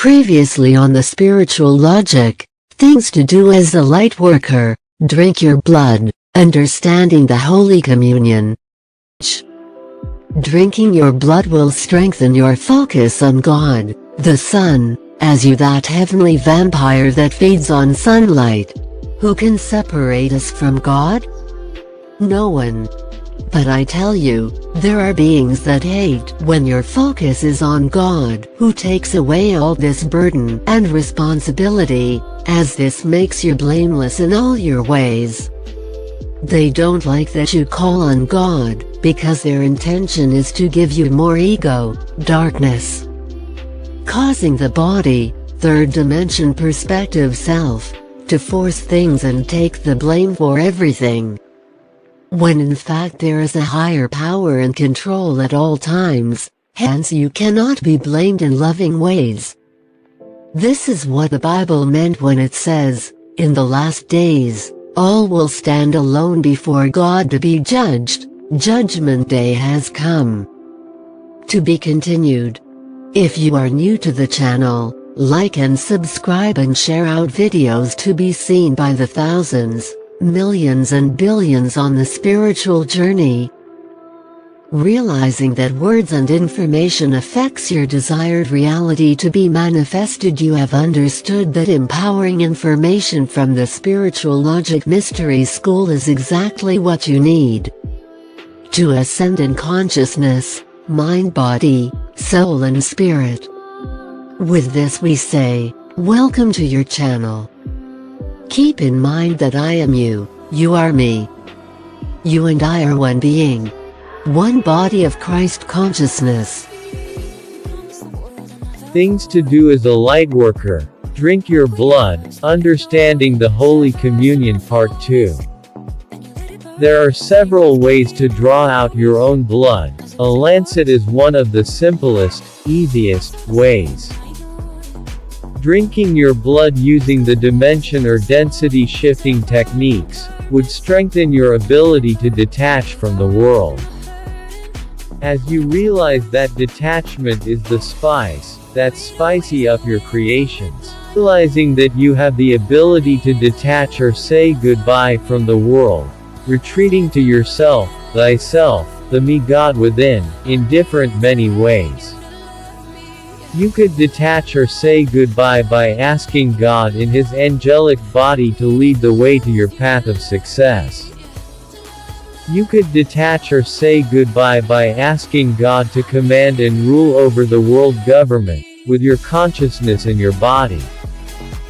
Previously on the spiritual logic, things to do as a lightworker, drink your blood, understanding the Holy Communion. Drinking your blood will strengthen your focus on God, the Sun, as you that heavenly vampire that feeds on sunlight. Who can separate us from God? No one. But I tell you, there are beings that hate when your focus is on God, who takes away all this burden and responsibility, as this makes you blameless in all your ways. They don't like that you call on God, because their intention is to give you more ego, darkness, causing the body, third dimension perspective self, to force things and take the blame for everything. When in fact there is a higher power and control at all times, hence you cannot be blamed in loving ways. This is what the Bible meant when it says, in the last days, all will stand alone before God to be judged. Judgment Day has come. To be continued. If you are new to the channel, like and subscribe and share out videos to be seen by the thousands, millions and billions on the spiritual journey. Realizing that words and information affects your desired reality to be manifested, you have understood that empowering information from the spiritual logic mystery school is exactly what you need to ascend in consciousness, mind, body, soul and spirit. With this we say, welcome to your channel. Keep in mind that I am you, you are me. You and I are one being. One body of Christ consciousness. Things to do as a lightworker. Drink your blood, understanding the Holy Communion Part 2. There are several ways to draw out your own blood. A lancet is one of the simplest, easiest ways. Drinking your blood using the dimension or density shifting techniques would strengthen your ability to detach from the world. As you realize that detachment is the spice that spicy up your creations, realizing that you have the ability to detach or say goodbye from the world, retreating to yourself, thyself, the me God within, in different many ways. You could detach or say goodbye by asking God in His angelic body to lead the way to your path of success. You could detach or say goodbye by asking God to command and rule over the world government, with your consciousness in your body.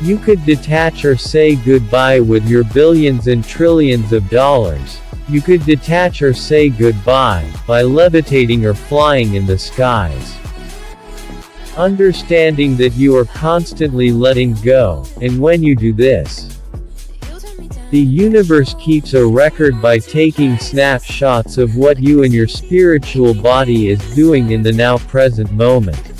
You could detach or say goodbye with your billions and trillions of dollars. You could detach or say goodbye by levitating or flying in the skies. Understanding that you are constantly letting go, and when you do this, the universe keeps a record by taking snapshots of what you and your spiritual body is doing in the now present moment.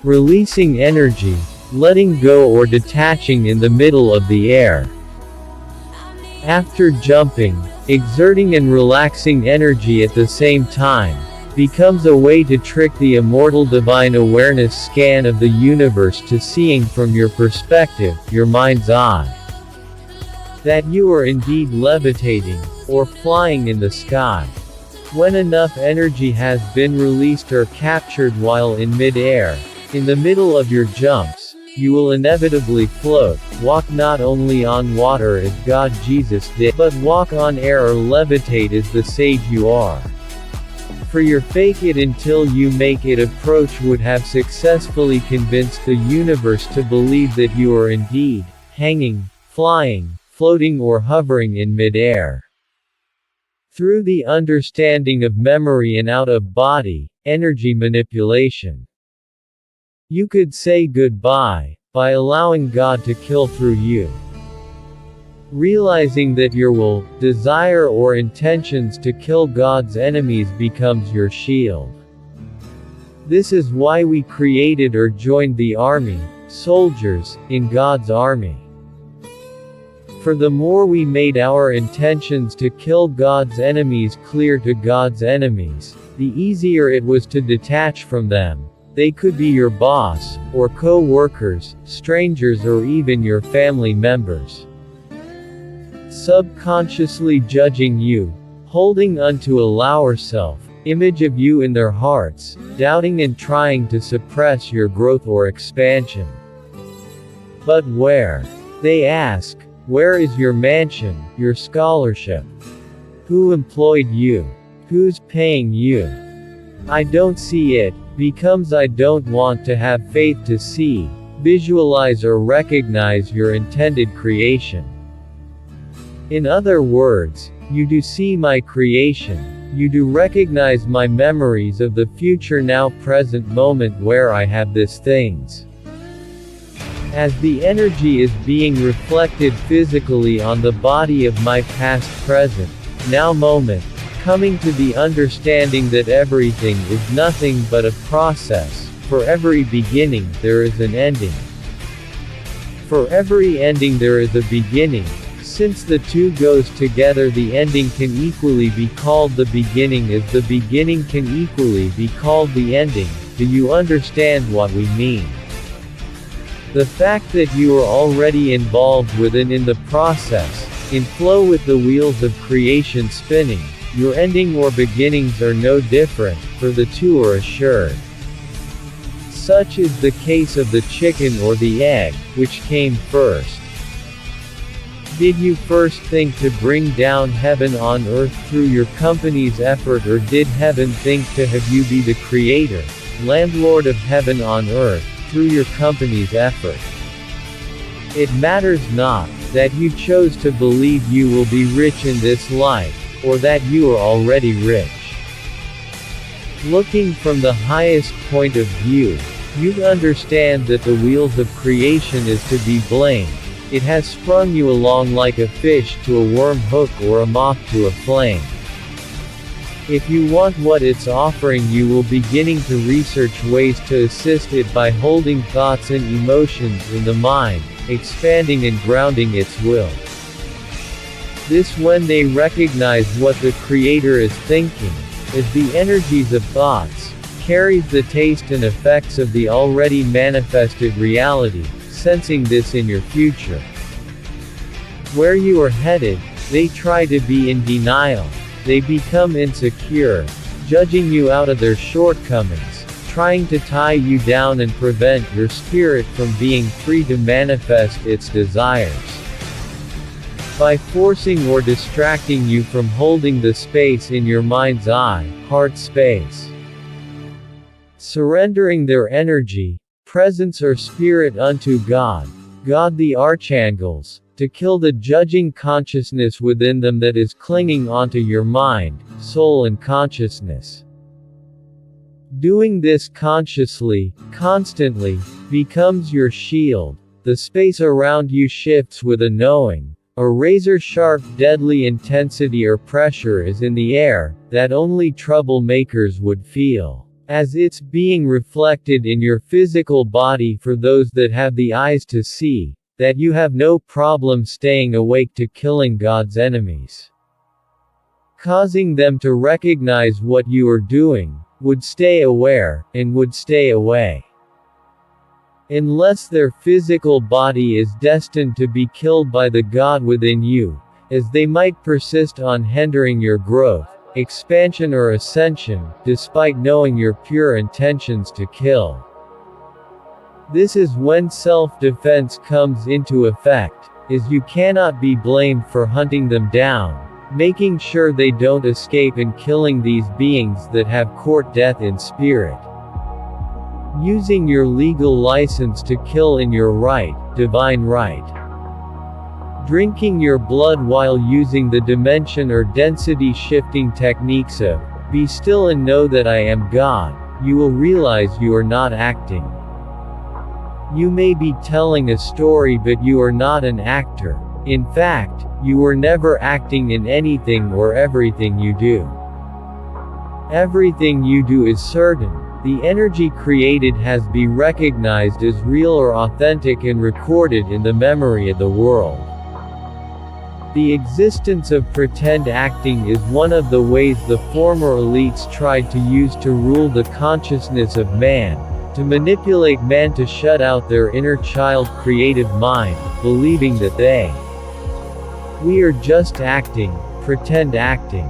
Releasing energy, letting go or detaching in the middle of the air. After jumping, exerting and relaxing energy at the same time, becomes a way to trick the immortal divine awareness scan of the universe to seeing from your perspective, your mind's eye, that you are indeed levitating, or flying in the sky. When enough energy has been released or captured while in mid-air, in the middle of your jumps, you will inevitably float, walk not only on water as God Jesus did, but walk on air or levitate as the sage you are. For your fake it until you make it approach would have successfully convinced the universe to believe that you are indeed hanging, flying, floating or hovering in mid-air. Through the understanding of memory and out-of-body energy manipulation, you could say goodbye by allowing God to kill through you. Realizing that your will, desire or intentions to kill God's enemies becomes your shield. This is why we created or joined the army, soldiers, in God's army. For the more we made our intentions to kill God's enemies clear to God's enemies, the easier it was to detach from them. They could be your boss, or co-workers, strangers, or even your family members. Subconsciously judging you, holding unto a lower self-image of you in their hearts, doubting and trying to suppress your growth or expansion. But where? They ask, where is your mansion, your scholarship? Who employed you? Who's paying you? I don't see it, becomes I don't want to have faith to see, visualize or recognize your intended creation. In other words, you do see my creation, you do recognize my memories of the future now present moment where I have these things. As the energy is being reflected physically on the body of my past present, now moment, coming to the understanding that everything is nothing but a process, for every beginning there is an ending. For every ending there is a beginning. Since the two goes together, the ending can equally be called the beginning as the beginning can equally be called the ending. Do you understand what we mean? The fact that you are already involved with and in the process, in flow with the wheels of creation spinning, your ending or beginnings are no different, for the two are assured. Such is the case of the chicken or the egg, which came first. Did you first think to bring down heaven on earth through your company's effort, or did heaven think to have you be the creator, landlord of heaven on earth, through your company's effort? It matters not, that you chose to believe you will be rich in this life, or that you are already rich. Looking from the highest point of view, you understand that the wheels of creation is to be blamed. It has sprung you along like a fish to a worm hook or a moth to a flame. If you want what it's offering, you will beginning to research ways to assist it by holding thoughts and emotions in the mind, expanding and grounding its will. This when they recognize what the Creator is thinking, as the energies of thoughts, carries the taste and effects of the already manifested reality, sensing this in your future. Where you are headed, they try to be in denial. They become insecure, judging you out of their shortcomings, trying to tie you down and prevent your spirit from being free to manifest its desires. By forcing or distracting you from holding the space in your mind's eye, heart space. Surrendering their energy, presence or spirit unto God, God the archangels, to kill the judging consciousness within them that is clinging onto your mind, soul and consciousness. Doing this consciously, constantly, becomes your shield. The space around you shifts with a knowing. A razor-sharp deadly intensity or pressure is in the air, that only troublemakers would feel, as it's being reflected in your physical body for those that have the eyes to see, that you have no problem staying awake to killing God's enemies. Causing them to recognize what you are doing, would stay aware, and would stay away. Unless their physical body is destined to be killed by the God within you, as they might persist on hindering your growth, expansion or ascension, despite knowing your pure intentions to kill. This is when self-defense comes into effect, as you cannot be blamed for hunting them down, making sure they don't escape and killing these beings that have court death in spirit. Using your legal license to kill in your right, divine right. Drinking your blood while using the dimension or density shifting techniques of, be still and know that I am God, you will realize you are not acting. You may be telling a story, but you are not an actor. In fact, you are never acting in anything or everything you do. Everything you do is certain. The energy created has been recognized as real or authentic and recorded in the memory of the world. The existence of pretend acting is one of the ways the former elites tried to use to rule the consciousness of man, to manipulate man to shut out their inner child creative mind, believing that we are just acting, pretend acting.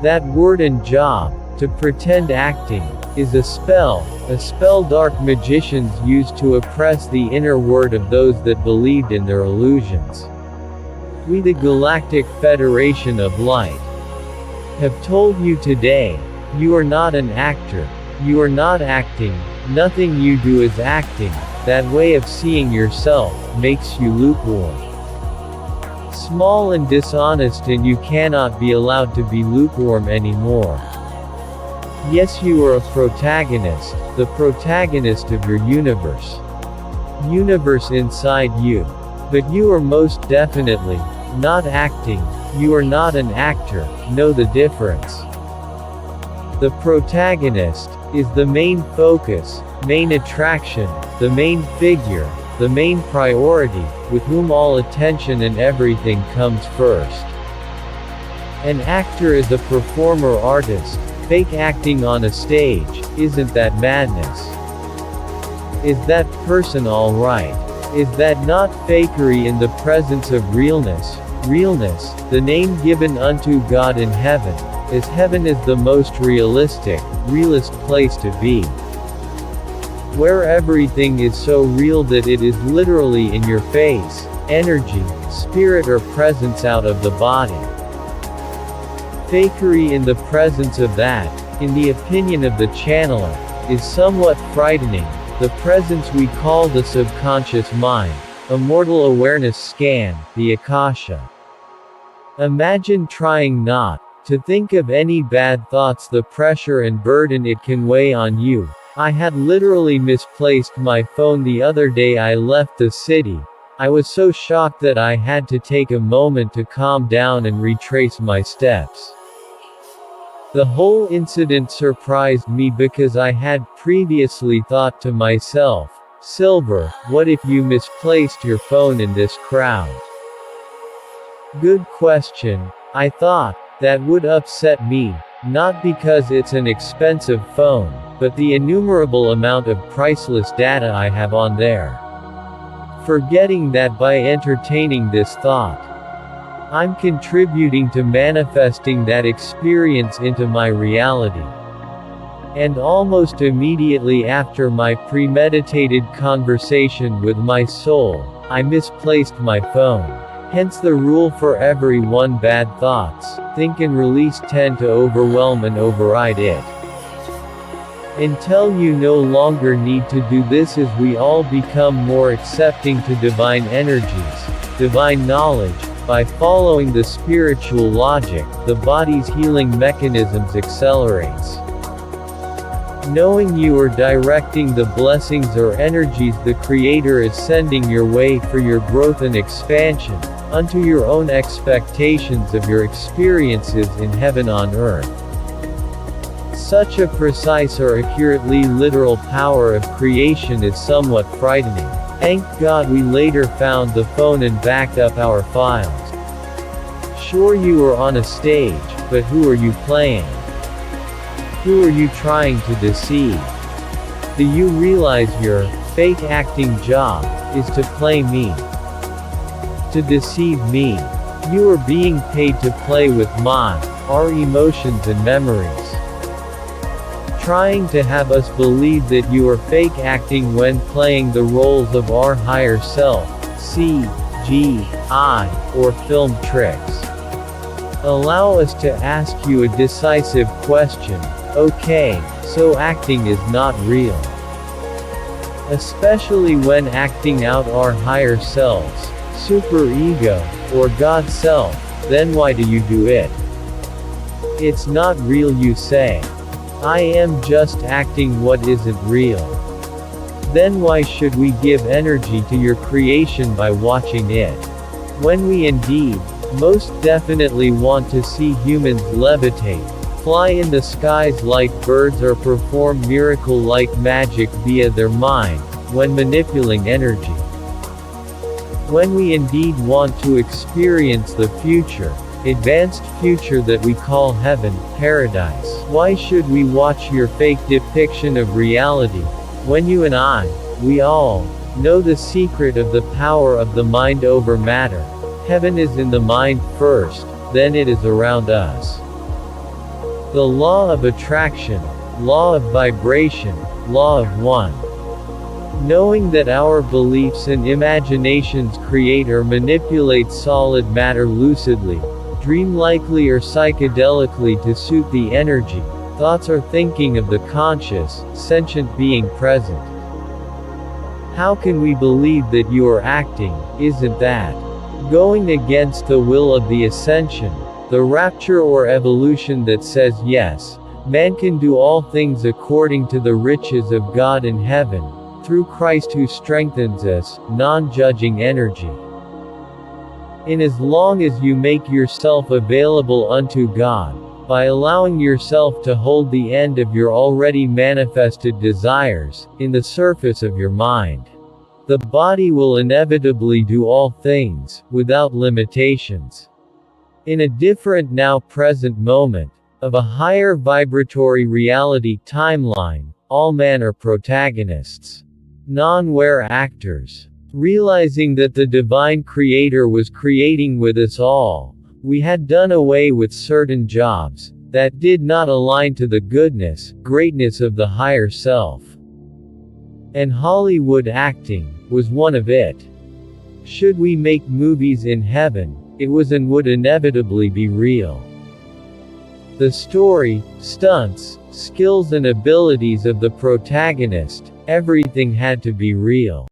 That word and job, to pretend acting, is a spell dark magicians use to oppress the inner word of those that believed in their illusions. We, the Galactic Federation of Light, have told you today, you are not an actor, you are not acting, nothing you do is acting. That way of seeing yourself makes you lukewarm, small and dishonest, and you cannot be allowed to be lukewarm anymore. Yes, you are a protagonist, the protagonist of your universe inside you. But you are most definitely not acting, you are not an actor, know the difference. The protagonist is the main focus, main attraction, the main figure, the main priority, with whom all attention and everything comes first. An actor is a performer artist, fake acting on a stage. Isn't that madness? Is that person alright? Is that not fakery in the presence of realness? Realness, the name given unto God in heaven, as heaven is the most realistic, realest place to be. Where everything is so real that it is literally in your face, energy, spirit or presence out of the body. Fakery in the presence of that, in the opinion of the channeler, is somewhat frightening. The presence we call the subconscious mind, a mortal awareness scan, the Akasha. Imagine trying not to think of any bad thoughts, the pressure and burden it can weigh on you. I had literally misplaced my phone the other day. I left the city. I was so shocked that I had to take a moment to calm down and retrace my steps. The whole incident surprised me because I had previously thought to myself, Silver, what if you misplaced your phone in this crowd? Good question, I thought. That would upset me, not because it's an expensive phone, but the innumerable amount of priceless data I have on there. Forgetting that by entertaining this thought, I'm contributing to manifesting that experience into my reality. And almost immediately after my premeditated conversation with my soul, I misplaced my phone. Hence the rule for every one bad thoughts, think and release tend to overwhelm and override it. Until you no longer need to do this as we all become more accepting to divine energies, divine knowledge, by following the spiritual logic, the body's healing mechanisms accelerates. Knowing you are directing the blessings or energies the Creator is sending your way for your growth and expansion, unto your own expectations of your experiences in heaven on earth. Such a precise or accurately literal power of creation is somewhat frightening. Thank God we later found the phone and backed up our files. Sure, you are on a stage, but who are you playing? Who are you trying to deceive? Do you realize your fake acting job is to play me? To deceive me? You are being paid to play with our emotions and memories. Trying to have us believe that you are fake acting when playing the roles of our higher self, CGI, or film tricks. Allow us to ask you a decisive question. Okay, so acting is not real. Especially when acting out our higher selves, superego, or God self, then why do you do it? It's not real, you say. I am just acting what isn't real. Then why should we give energy to your creation by watching it? When we indeed, most definitely want to see humans levitate, fly in the skies like birds or perform miracle-like magic via their mind, when manipulating energy. When we indeed want to experience the future, advanced future that we call heaven, paradise, why should we watch your fake depiction of reality, When you and we all, know the secret of the power of the mind over matter, heaven is in the mind first, then it is around us. The law of attraction, law of vibration, law of one. Knowing that our beliefs and imaginations create or manipulate solid matter lucidly, dreamlikely or psychedelically to suit the energy, thoughts or thinking of the conscious, sentient being present. How can we believe that you are acting, isn't that going against the will of the ascension, the rapture or evolution that says yes, man can do all things according to the riches of God in heaven, through Christ who strengthens us, non-judging energy. In as long as you make yourself available unto God, by allowing yourself to hold the end of your already manifested desires, in the surface of your mind, the body will inevitably do all things, without limitations. In a different now-present moment, of a higher vibratory reality timeline, all men are protagonists. Non-aware actors. Realizing that the divine creator was creating with us all, we had done away with certain jobs that did not align to the goodness, greatness of the higher self. And Hollywood acting was one of it. Should we make movies in heaven, it was and would inevitably be real. The story, stunts, skills and abilities of the protagonist, everything had to be real.